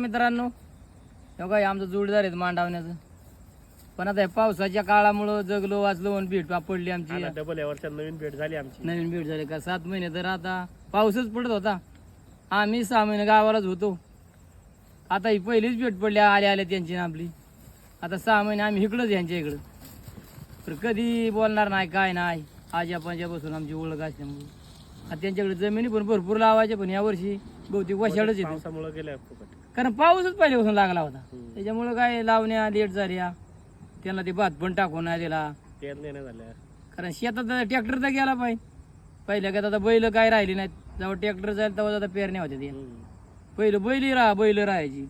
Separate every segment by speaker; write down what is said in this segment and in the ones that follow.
Speaker 1: मित्रांनो, हे काय आमचं जोडदार आहेत मांडावण्याचं. पण आता पावसाच्या काळामुळं जगलो वाचलो आणि भेट पडली आमची.
Speaker 2: डबल यावरच्या नवीन भेट झाली आमची.
Speaker 1: नवीन भेट झाली का 7 महिने तर आता पाऊसच पडत होता. आम्ही 6 महिने गावालाच होतो. आता ही पहिलीच भेट पडली आल्या त्यांची ना आपली. आता 6 महिने आम्ही इकडंच यांच्या इकडं. तर कधी बोलणार नाही काय नाही. आज्या पंजापासून आमची ओळख असल्यामुळे आता त्यांच्याकडे जमिनी पण भरपूर लावायच्या, पण यावर्षी बहुतेक वशाळच येते.
Speaker 2: पावसामुळे गेल्या फुकट.
Speaker 1: कारण पाऊसच पहिल्यापासून लागला होता. त्याच्यामुळे काय लावण्या लेट झाल्या. त्यांना ते भात पण टाकून नाही दिला.
Speaker 2: पेरण्या नाही झाल्या.
Speaker 1: कारण शेतात ट्रॅक्टर तर गेला पाहिजे. पहिल्या का आता बैल काय राहिली नाहीत. जेव्हा ट्रॅक्टर जाईल तेव्हा आता पेरण्या होत्या त्या. पहिलं बैल राहायची.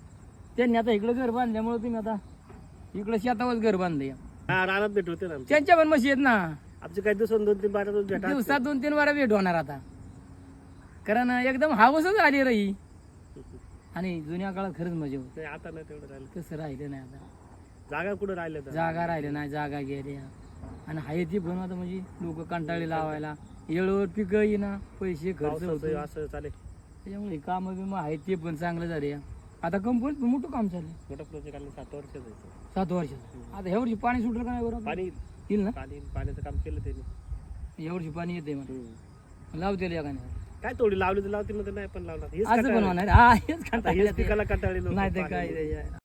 Speaker 1: त्यांनी आता इकडं घर बांधल्यामुळे तुम्ही आता इकडं शेतावरच घर बांधले.
Speaker 2: हा, रानात भेट होते ना आमची.
Speaker 1: त्यांच्या पण म्हशी आहेत ना.
Speaker 2: आमचे काही दिवसात 2-3 बारा भेटा.
Speaker 1: दिवसात 2-3 वारा भेट होणार आता. कारण एकदम हावसच आली रही. आणि जुन्या काळात खरंच मजा होती.
Speaker 2: नाही, आता नाही तेवढं राहिलं.
Speaker 1: तसं राहिलं नाही आता.
Speaker 2: जागा कुठं राहिल्या तर.
Speaker 1: जागा राहिल्या नाही, जागा गेल्या. आणि हाय ती पण आता म्हणजे लोक कंटाळी लावायला. येळवर पिकं येईना, पैसे खर्च
Speaker 2: पावसाचं
Speaker 1: होतो.
Speaker 2: असं चालेल.
Speaker 1: त्याच्यामुळे काम बिम आहे ते पण चांगलं झाले. आता कंपनीत मोठं काम चाललंय.
Speaker 2: मोठा प्रोजेक्ट आला 7 वर्षाचं आहे.
Speaker 1: 7 वर्षात. आता ह्या वर्षी पाणी सुटलं का नाही बरोबर?
Speaker 2: पाणी
Speaker 1: येईल ना.
Speaker 2: पाण्याचं काम केलं त्यांनी.
Speaker 1: या वर्षी पाणी येते म्हणून लावते या का नाही.
Speaker 2: काय थोडी लावली तर लावते, नंतर नाही पण लावणार. हेच
Speaker 1: असं पण
Speaker 2: कंटाळले.
Speaker 1: होणार. हा हेच
Speaker 2: हेच
Speaker 1: कंटाळले.
Speaker 2: पिकाला कंटाळले लोक.
Speaker 1: नाही तर काय